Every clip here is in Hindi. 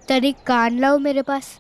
तनिक कान लाओ मेरे पास।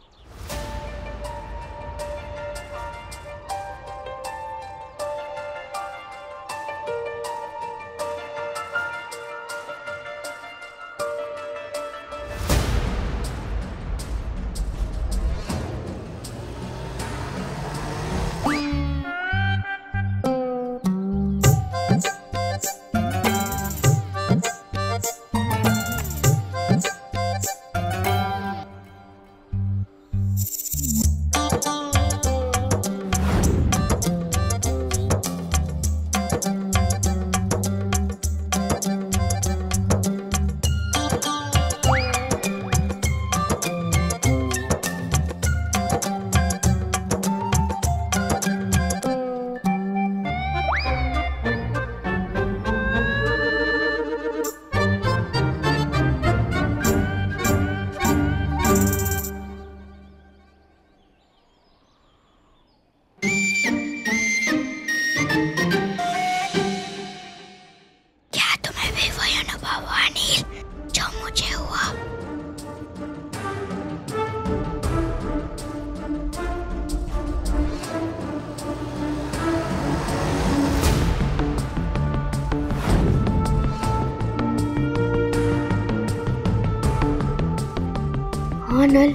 हाँ नल,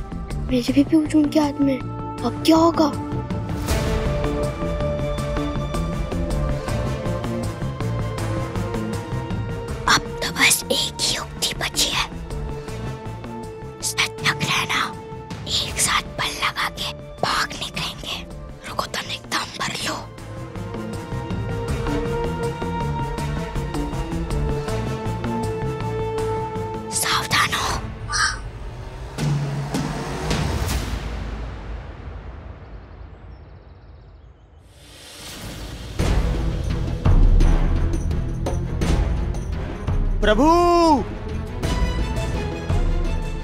मेरे भी पूछ उनके हाथ में। अब क्या होगा? अब तो बस एक ही युक्ति बची है। सतर्क रहना। एक साथ बल लगा के भाग निकलेंगे। रुको तुम एकदम भर लो। सावधान हो। प्रभु,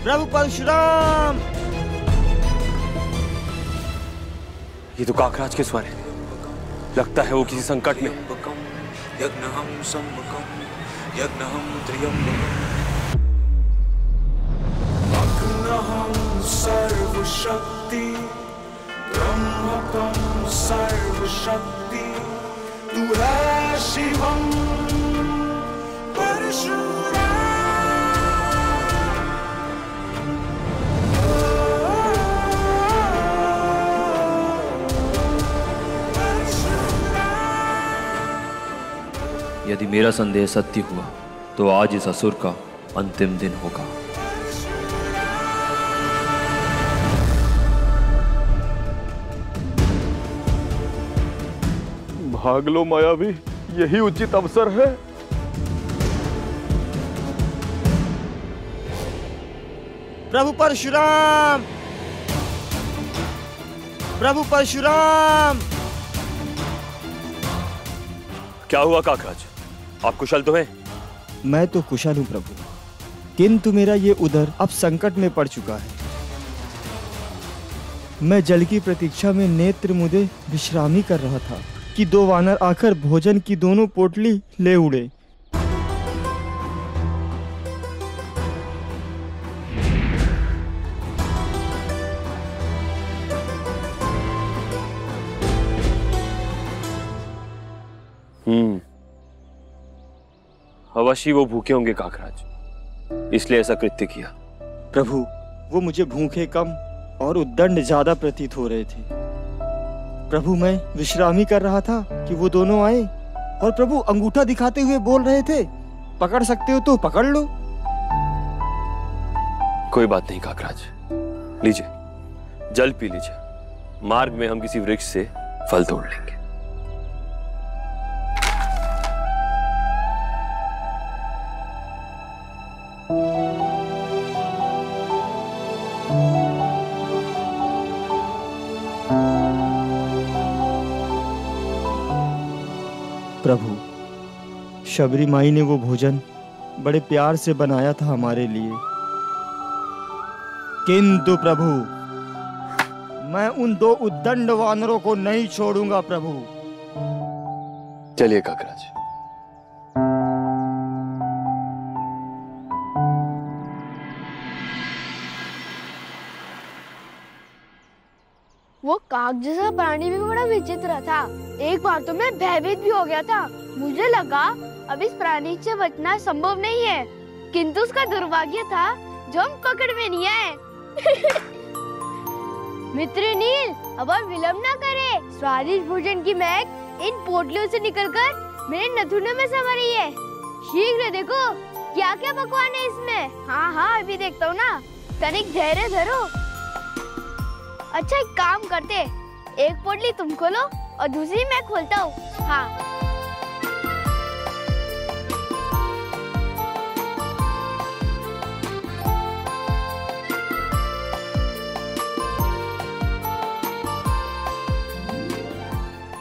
प्रभु परशुराम। ये तो काकराज के स्वर है। लगता है वो किसी संकट में। यज्ञहं सम्मुखं यज्ञहं त्र्यंबकं अग्नहं सर्वशक्ति ब्रह्मकं सर्वशक्ति तू है शिवम परशुराम। यदि मेरा संदेह सत्य हुआ तो आज इस असुर का अंतिम दिन होगा। भाग लो मायावी, यही उचित अवसर है। प्रभु परशुराम, प्रभु परशुराम। क्या हुआ काकराज, आप कुशल तो हैं? मैं तो कुशल हूँ प्रभु, किंतु मेरा ये उदर अब संकट में पड़ चुका है। मैं जल की प्रतीक्षा में नेत्र मुदे विश्रामी कर रहा था कि दो वानर आकर भोजन की दोनों पोटली ले उड़े। अवश्य वो भूखे होंगे काकराज, इसलिए ऐसा कृत्य किया। प्रभु, वो मुझे भूखे कम और उद्दंड ज्यादा प्रतीत हो रहे थे। प्रभु, मैं विश्रामी कर रहा था कि वो दोनों आए और प्रभु अंगूठा दिखाते हुए बोल रहे थे, पकड़ सकते हो तो पकड़ लो। कोई बात नहीं काकराज, लीजिए जल पी लीजिए। मार्ग में हम किसी वृक्ष से फल तोड़ लेंगे। प्रभु, शबरी माई ने वो भोजन बड़े प्यार से बनाया था हमारे लिए, किंतु प्रभु मैं उन दो उद्दंड वानरों को नहीं छोड़ूंगा। प्रभु, चलिए काकराज। वो काग जैसा प्राणी भी बड़ा विचित्र था। एक बार तो मैं भयभीत भी हो गया था। मुझे लगा अब इस प्राणी से बचना संभव नहीं है, किंतु उसका दुर्भाग्य था जो हम पकड़ में नहीं आए। मित्र नील, अब आप विलंब ना करें। स्वादिष्ट भोजन की महक इन पोटलियों से निकलकर मेरे नथुनों में समा रही है। शीघ्र देखो क्या क्या पकवान है इसमें। हाँ हाँ, अभी देखता हूँ ना। तनिक धैर्य धरो। अच्छा, एक काम करते, एक पोटली तुम खोलो और दूसरी मैं खोलता हूँ। हाँ।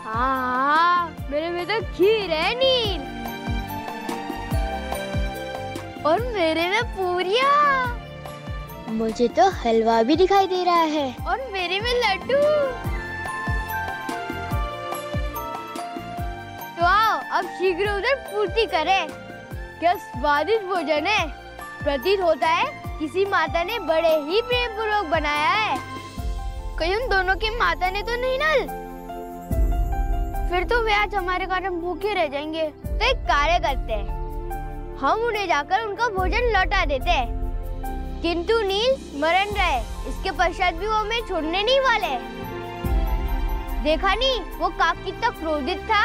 हाँ, मेरे में तो खीर है नील, और मेरे में पूरियाँ। मुझे तो हलवा भी दिखाई दे रहा है, और मेरे में लड्डू। तो आओ अब शीघ्र उधर पूर्ति करें। क्या स्वादिष्ट भोजन है। प्रतीत होता है किसी माता ने बड़े ही प्रेम पूर्वक बनाया है। कहीं उन दोनों की माता ने तो नहीं नल? फिर तो वे आज हमारे कारण भूखे रह जाएंगे। तो एक कार्य करते हैं, हम उन्हें जाकर उनका भोजन लौटा देते हैं। किंतु नील स्मरण रहे, इसके पश्चात भी वो हमें छोड़ने नहीं वाले। देखा नहीं वो काग कितना क्रोधित था।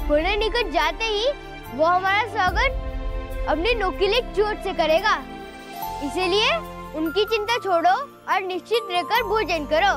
उन्हें निकट जाते ही वो हमारा स्वागत अपनी नोकीली चोट से करेगा। इसीलिए उनकी चिंता छोड़ो और निश्चित रहकर भोजन करो।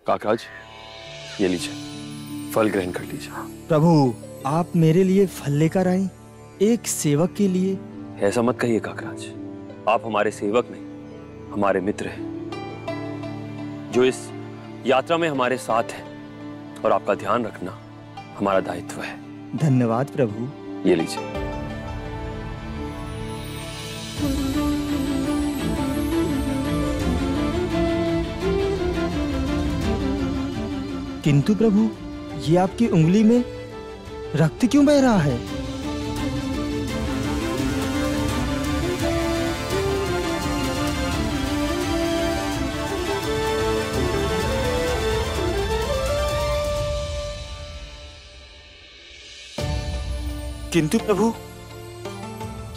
काकराज, ये लीजिए, फल ग्रहण कर लीजिए। प्रभु, आप मेरे लिए फल लेकर आए, एक सेवक के लिए। ऐसा मत कहिए काकराज, आप हमारे सेवक नहीं, हमारे मित्र हैं, जो इस यात्रा में हमारे साथ हैं, और आपका ध्यान रखना हमारा दायित्व है। धन्यवाद प्रभु। ये लीजिए। किंतु प्रभु, ये आपकी उंगली में रक्त क्यों बह रहा है? किंतु प्रभु,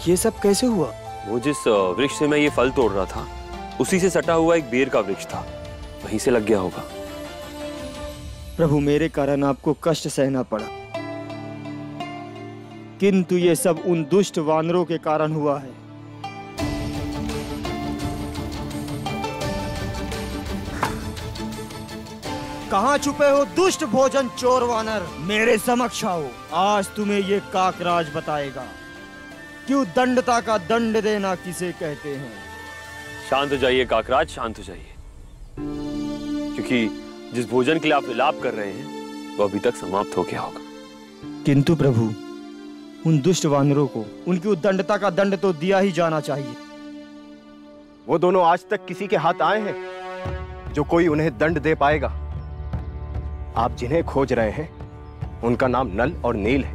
ये सब कैसे हुआ? वो जिस वृक्ष से मैं ये फल तोड़ रहा था, उसी से सटा हुआ एक बेर का वृक्ष था, वहीं से लग गया होगा। प्रभु, मेरे कारण आपको कष्ट सहना पड़ा, किंतु ये सब उन दुष्ट वानरों के कारण हुआ है। कहाँ छुपे हो दुष्ट भोजन चोर वानर? मेरे समक्ष आओ। आज तुम्हें ये काकराज बताएगा क्यों दंडता का दंड देना किसे कहते हैं। शांत हो जाइए काकराज, शांत हो जाइए, क्योंकि जिस भोजन के लिए आप विलाप कर रहे हैं वो अभी तक समाप्त हो गया होगा। किंतु प्रभु, उन दुष्ट वानरों को उनकी उद्दंडता का दंड तो दिया ही जाना चाहिए। वो दोनों आज तक किसी के हाथ आए हैं जो कोई उन्हें दंड दे पाएगा? आप जिन्हें खोज रहे हैं उनका नाम नल और नील है।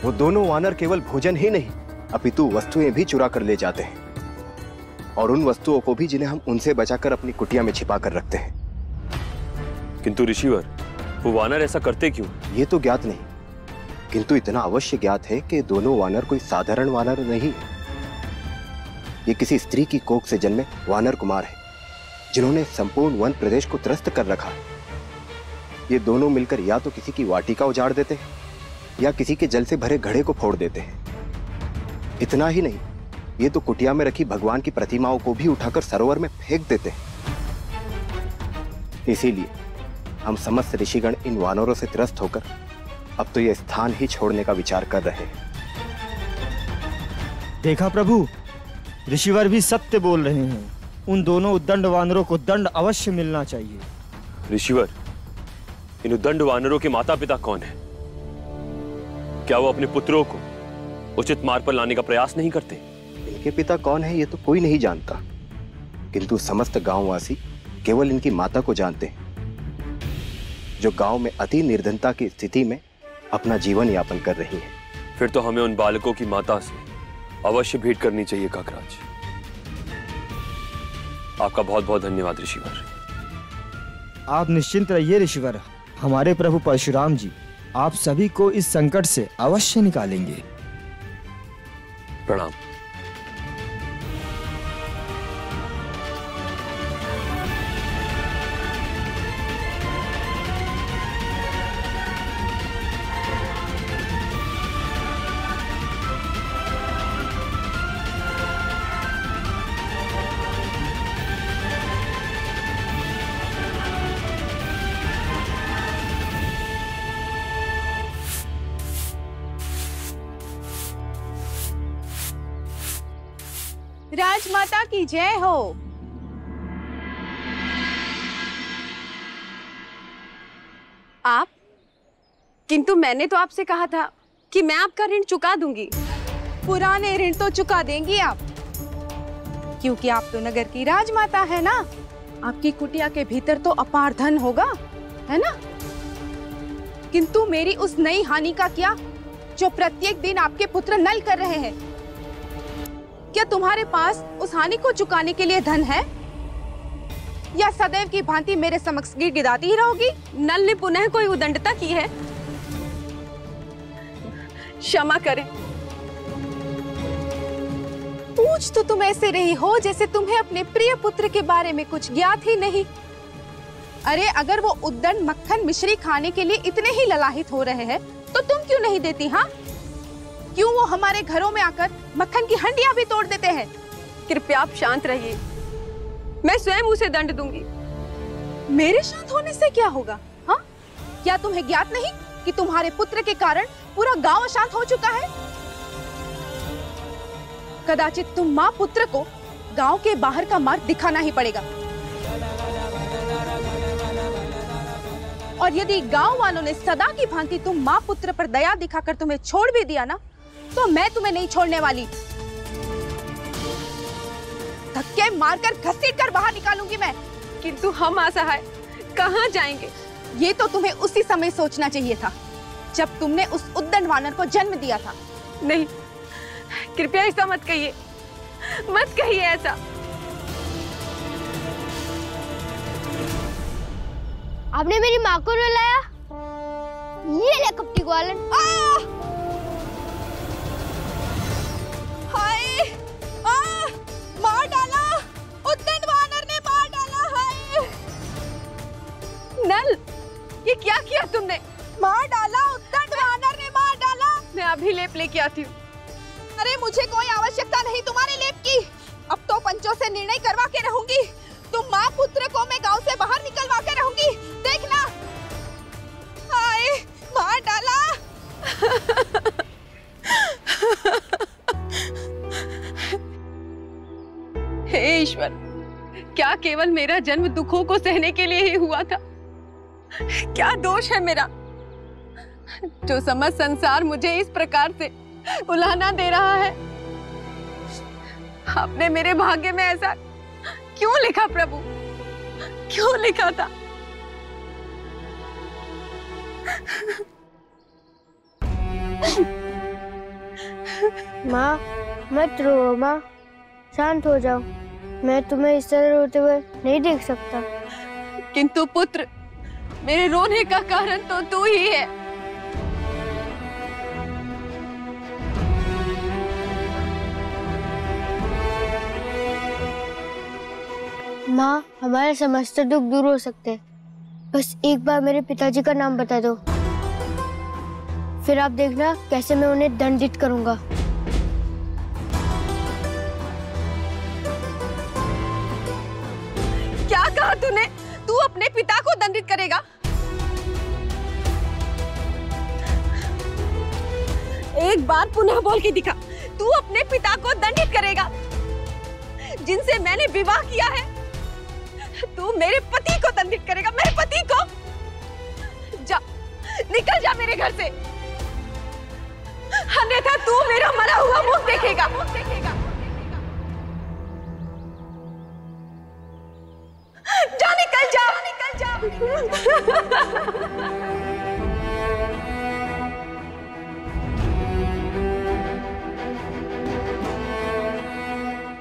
वो दोनों वानर केवल भोजन ही नहीं अपितु वस्तुएं भी चुरा कर ले जाते हैं, और उन वस्तुओं को भी जिन्हें हम उनसे बचाकर अपनी कुटिया में छिपा कर रखते हैं। किंतु ऋषिवर, वो वानर ऐसा करते क्यों? ये तो ज्ञात नहीं, किंतु इतना अवश्य ज्ञात है कि दोनों वानर कोई साधारण वानर नहीं है। ये किसी स्त्री की कोख से जन्मे वानर कुमार है, जिन्होंने संपूर्ण वन प्रदेश को त्रस्त कर रखा है। ये दोनों मिलकर या तो किसी की वाटिका उजाड़ देते हैं या किसी के जल से भरे घड़े को फोड़ देते हैं। इतना ही नहीं, ये तो कुटिया में रखी भगवान की प्रतिमाओं को भी उठाकर सरोवर में फेंक देते हैं। इसीलिए हम समस्त ऋषिगण इन वानरों से त्रस्त होकर अब तो यह स्थान ही छोड़ने का विचार कर रहे हैं। देखा प्रभु, ऋषिवर भी सत्य बोल रहे हैं। उन दोनों उद्दंड वानरों को दंड अवश्य मिलना चाहिए। ऋषिवर, इन उद्दंड वानरों के माता पिता कौन है? क्या वो अपने पुत्रों को उचित मार्ग पर लाने का प्रयास नहीं करते? इनके पिता कौन है ये तो कोई नहीं जानता, किंतु समस्त गांववासी केवल इनकी माता को जानते हैं, जो गांव में अति निर्धनता की स्थिति में अपना जीवन यापन कर रही है। फिर तो हमें उन बालकों की माता से अवश्य भेंट करनी चाहिए काकराज। आपका बहुत बहुत धन्यवाद ऋषिवर। आप निश्चिंत रहिए ऋषिवर, हमारे प्रभु परशुराम जी आप सभी को इस संकट से अवश्य निकालेंगे। प्रणाम। राजमाता की जय हो। आप? किंतु मैंने तो आपसे कहा था कि मैं आपका ऋण चुका दूंगी। पुराने ऋण तो चुका देंगी आप, क्योंकि आप तो नगर की राजमाता है ना। आपकी कुटिया के भीतर तो अपार धन होगा, है ना? किंतु मेरी उस नई हानि का क्या, जो प्रत्येक दिन आपके पुत्र नल कर रहे हैं? क्या तुम्हारे पास उस हानि को चुकाने के लिए धन है, या सदैव की भांति मेरे समक्ष गिड़गिड़ाती ही रहोगी? नल ने पुनः कोई उदंडता की है? क्षमा करें। पूछ तो तुम ऐसे रही हो जैसे तुम्हें अपने प्रिय पुत्र के बारे में कुछ ज्ञात ही नहीं। अरे अगर वो उद्दंड मक्खन मिश्री खाने के लिए इतने ही ललाहित हो रहे हैं तो तुम क्यों नहीं देती? हाँ, क्यों वो हमारे घरों में आकर मक्खन की हंडियां भी तोड़ देते हैं? कृपया आप शांत रहिए, मैं स्वयं उसे दंड दूंगी। मेरे शांत होने से क्या होगा? हाँ, क्या तुम्हें ज्ञात नहीं कि तुम्हारे पुत्र के कारण पूरा गांव अशांत हो चुका है? कदाचित तुम माँ पुत्र को गांव के बाहर का मार्ग दिखाना ही पड़ेगा। और यदि गांव वालों ने सदा की भांति तुम माँ पुत्र पर दया दिखाकर तुम्हें छोड़ भी दिया ना, तो मैं तुम्हें नहीं छोड़ने वाली। धक्के मारकर घसीटकर बाहर निकालूंगी मैं। किंतु हम असहाय कहाँ जाएंगे? ये तो तुम्हें उसी समय सोचना चाहिए था जब तुमने उस उद्दंड वानर को जन्म दिया था। नहीं, कृपया ऐसा मत कहिए, मत कहिए ऐसा। आपने मेरी माँ को रुलाया? ये ले कपटी ग्वालन। हाय, मार डाला, उद्दंड वानर ने मार डाला। हाय नल, ये क्या किया तुमने? मार डाला, उद्दंड वानर ने मार डाला। मैं अभी लेप लेके आती हूँ। अरे मुझे कोई आवश्यकता नहीं तुम्हारे लेप की। अब तो पंचों से निर्णय करवा के रहूंगी। तुम माँ पुत्र को मैं गांव से बाहर निकलवा के रहूंगी, देखना। हाय, मार डाला। हे ईश्वर, क्या केवल मेरा जन्म दुखों को सहने के लिए ही हुआ था? क्या दोष है मेरा, जो समस्त संसार मुझे इस प्रकार से उलाहना दे रहा है? आपने मेरे भाग्य में ऐसा क्यों लिखा प्रभु? क्यों लिखा था? माँ मत रो, माँ शांत हो जाओ। मैं तुम्हें इस तरह रोते हुए नहीं देख सकता। किंतु पुत्र, मेरे रोने का कारण तो तू ही है। माँ, हमारे समस्त दुख दूर हो सकते हैं। बस एक बार मेरे पिताजी का नाम बता दो, फिर आप देखना कैसे मैं उन्हें दंडित करूंगा। क्या कहा तूने? तू अपने पिता को दंडित करेगा? एक बार पुनः बोल के दिखा, तू अपने पिता को दंडित करेगा? जिनसे मैंने विवाह किया है, तू मेरे पति को दंडित करेगा, मेरे पति को। जा, निकल जा मेरे घर से, अन्यथा तू मेरा मरा हुआ मुंह देखेगा। जा, निकल जा, निकल जा।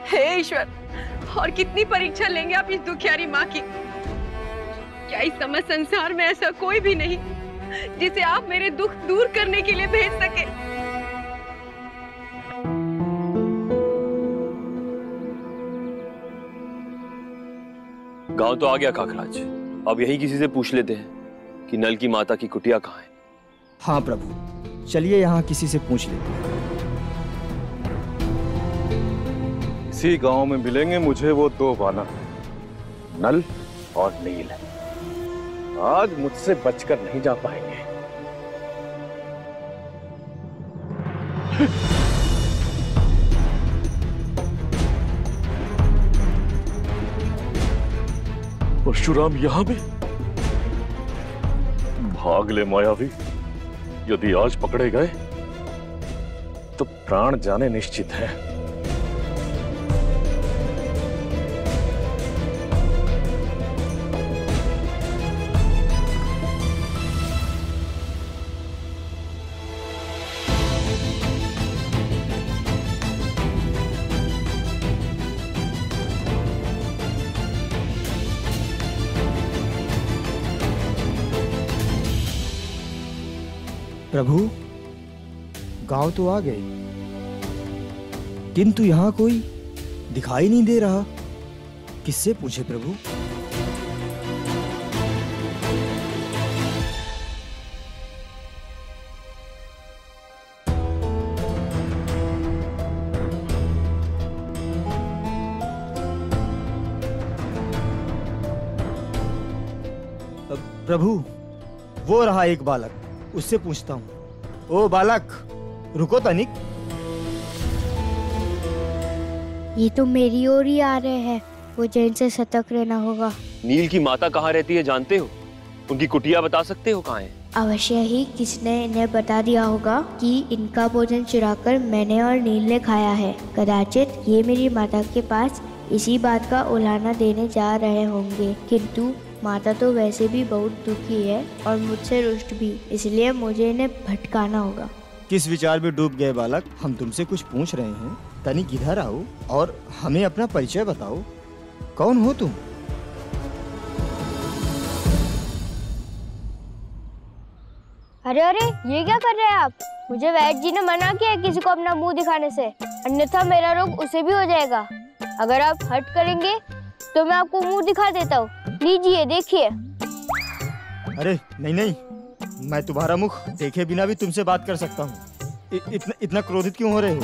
हे ईश्वर, और कितनी परीक्षा लेंगे आप इस दुखियारी माँ की? क्या इस समस्त संसार में ऐसा कोई भी नहीं जिसे आप मेरे दुख दूर करने के लिए भेज सके? गांव तो आ गया काकराज, अब यही किसी से पूछ लेते हैं कि नल की माता की कुटिया कहाँ है। हाँ प्रभु, चलिए यहाँ किसी से पूछ लेते हैं। इसी गांव में मिलेंगे मुझे वो दो वानर, नल और नील। आज मुझसे बचकर नहीं जा पाएंगे। परशुराम यहां भी? भाग ले मायावी, यदि आज पकड़े गए तो प्राण जाने निश्चित है। प्रभु, गांव तो आ गए, किंतु यहाँ कोई दिखाई नहीं दे रहा। किससे पूछे प्रभु? प्रभु, वो रहा एक बालक, उससे पूछता हूँ। ओ बालक, रुको तनिक। ये तो मेरी ओर ही आ रहे हैं, मुझे इनसे सतर्क रहना होगा। नील की माता कहाँ रहती है जानते हो? उनकी कुटिया बता सकते हो कहाँ है? अवश्य ही किसने इन्हें बता दिया होगा कि इनका भोजन चुराकर मैंने और नील ने खाया है। कदाचित ये मेरी माता के पास इसी बात का उलाहना देने जा रहे होंगे, किंतु माता तो वैसे भी बहुत दुखी है और मुझसे रुष्ट भी, इसलिए मुझे इन्हें भटकाना होगा। किस विचार में डूब गए बालक? हम तुमसे कुछ पूछ रहे हैं, तनिक इधर आओ और हमें अपना परिचय बताओ। कौन हो तुम? अरे अरे, ये क्या कर रहे हैं आप? मुझे वैद्य जी ने मना किया है किसी को अपना मुंह दिखाने से, अन्यथा मेरा रोग उसे भी हो जाएगा। अगर आप हट करेंगे तो मैं आपको मुंह दिखा देता हूँ। लीजिए, देखिए। अरे नहीं नहीं, मैं तुम्हारा मुख देखे बिना भी तुमसे बात कर सकता हूँ। इतना क्रोधित क्यों हो रहे हो?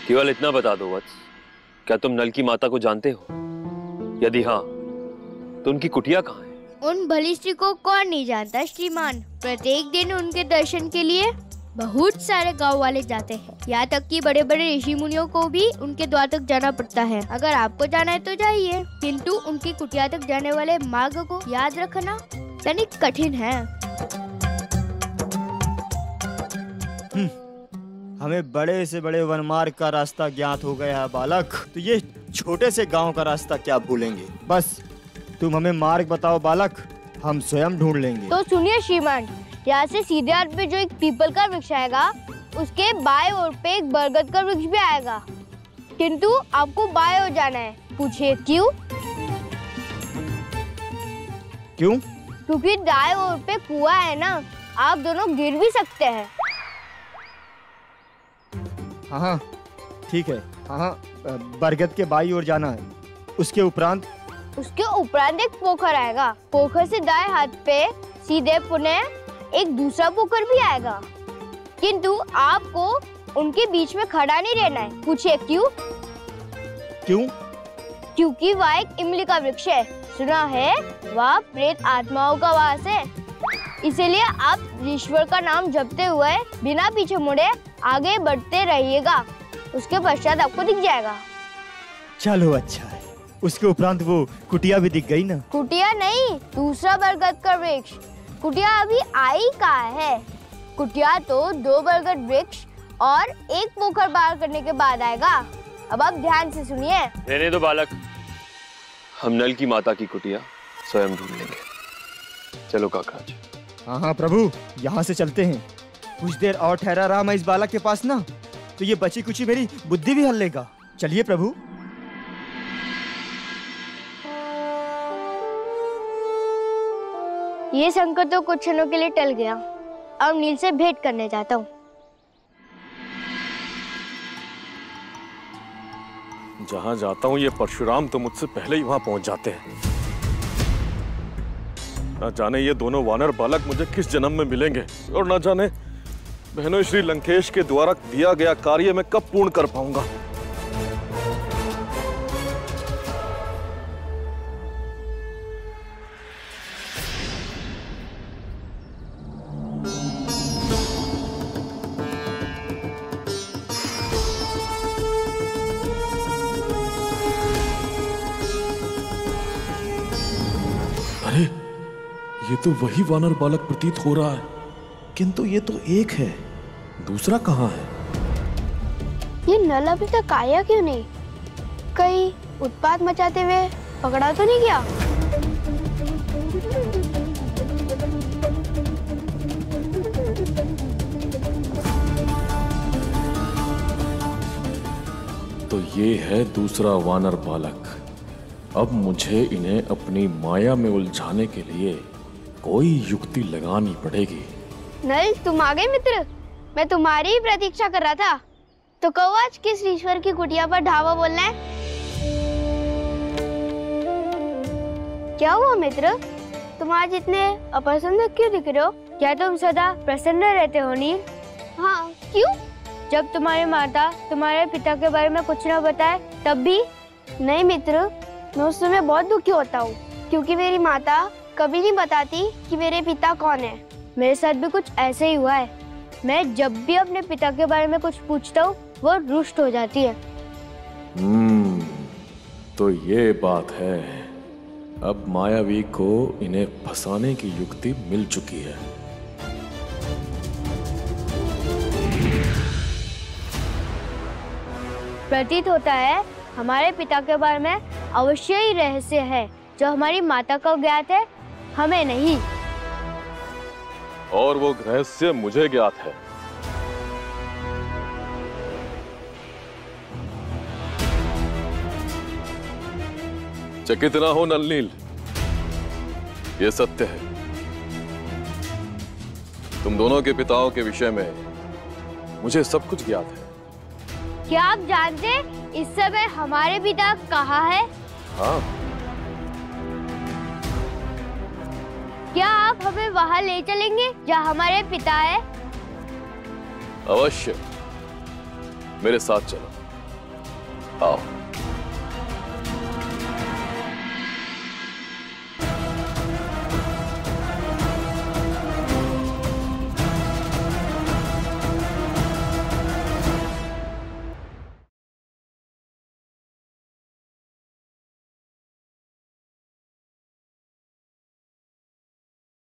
केवल इतना बता दो वत्स, क्या तुम नल की माता को जानते हो? यदि हाँ, तो उनकी कुटिया कहाँ है? उन भली स्त्री को कौन नहीं जानता श्रीमान। प्रत्येक दिन उनके दर्शन के लिए बहुत सारे गांव वाले जाते हैं, यहाँ तक कि बड़े बड़े ऋषि मुनियों को भी उनके द्वार तक जाना पड़ता है। अगर आपको जाना है तो जाइए, किंतु उनकी कुटिया तक जाने वाले मार्ग को याद रखना तनिक कठिन है। हमें बड़े से बड़े वनमार्ग का रास्ता ज्ञात हो गया है बालक, तो ये छोटे से गांव का रास्ता क्या भूलेंगे? बस तुम हमें मार्ग बताओ बालक, हम स्वयं ढूंढ लेंगे। तो सुनिए श्रीमान, यहाँ से सीधे हाथ पे जो एक पीपल का वृक्ष आएगा, उसके बाएं ओर पे एक बरगद का वृक्ष भी आएगा, किंतु आपको बाएं ओर जाना है। पूछिए क्यों? क्यों? क्योंकि दाएं ओर पे कुआं है ना, आप दोनों गिर भी सकते हैं। हाँ ठीक है, हाँ बरगद के बाईं ओर जाना है। उसके उपरांत एक पोखर आएगा, पोखर से दाएं हाथ पे सीधे पुनः एक दूसरा पोखर भी आएगा, किंतु आपको उनके बीच में खड़ा नहीं रहना है। पूछिए क्यों? क्यों? क्योंकि वह एक इमली का वृक्ष है, सुना है वह प्रेत आत्माओं का वास है, इसीलिए आप ईश्वर का नाम जपते हुए बिना पीछे मुड़े आगे बढ़ते रहिएगा। उसके पश्चात आपको दिख जाएगा। चलो अच्छा है। उसके उपरांत वो कुटिया भी दिख गई ना। कुटिया नहीं, दूसरा बरगद का वृक्ष। कुटिया अभी आई कहाँ है? कुटिया तो 2 बरगद वृक्ष और 1 पोखर पार करने के बाद आएगा। अब आप ध्यान से सुनिए। रहने दो बालक, हम नल की माता की कुटिया स्वयं ढूंढ लेंगे। चलो काकराज। हाँ हाँ प्रभु, यहाँ से चलते हैं। कुछ देर और ठहरा रहा मैं इस बालक के पास ना, तो ये बची कुची मेरी बुद्धि भी हल लेगा। चलिए प्रभु। ये संकट तो कुछ क्षणों के लिए टल गया। अब नील से भेंट करने जाता हूँ। जहां जाता हूं ये परशुराम तो मुझसे पहले ही वहां पहुंच जाते हैं। न जाने ये दोनों वानर बालक मुझे किस जन्म में मिलेंगे, और न जाने बहनों श्री लंकेश के द्वारा दिया गया कार्य मैं कब पूर्ण कर पाऊंगा। अरे ये तो वही वानर बालक प्रतीत हो रहा है, किंतु ये तो एक है, दूसरा कहाँ है? ये नल अभी तक आया क्यों नहीं? कहीं उत्पात मचाते हुए पकड़ा तो नहीं गया? तो ये है दूसरा वानर बालक। अब मुझे इन्हें अपनी माया में उलझाने के लिए कोई युक्ति लगानी पड़ेगी। नल, तुम आ गए मित्र। मैं तुम्हारी ही प्रतीक्षा कर रहा था। तो कहो आज किस ईश्वर की कुटिया पर ढाबा बोलना है? क्या हुआ मित्र? तुम आज इतने अप्रसन्न क्यों दिख रहे हो? क्या तुम सदा प्रसन्न रहते हो नील? हाँ, क्यों? जब तुम्हारी माता तुम्हारे पिता के बारे में कुछ न बताए तब भी? नहीं मित्र, मैं उस समय बहुत दुखी होता हूँ, क्योंकि मेरी माता कभी नहीं बताती कि मेरे पिता कौन है। मेरे साथ भी कुछ ऐसे ही हुआ है। मैं जब भी अपने पिता के बारे में कुछ पूछता हूँ वो रुष्ट हो जाती है। तो ये बात है। अब मायावी को इन्हें फंसाने की युक्ति मिल चुकी है। प्रतीत होता है हमारे पिता के बारे में अवश्य ही रहस्य है जो हमारी माता को ज्ञात है, हमें नहीं। और वो रहस्य मुझे ज्ञात है। चकित ना हो नलनील, ये सत्य है। तुम दोनों के पिताओं के विषय में मुझे सब कुछ ज्ञात है। क्या आप जानते इस समय हमारे पिता कहाँ है? हाँ। क्या आप हमें वहाँ ले चलेंगे जहाँ हमारे पिता है? अवश्य, मेरे साथ चलो। आओ।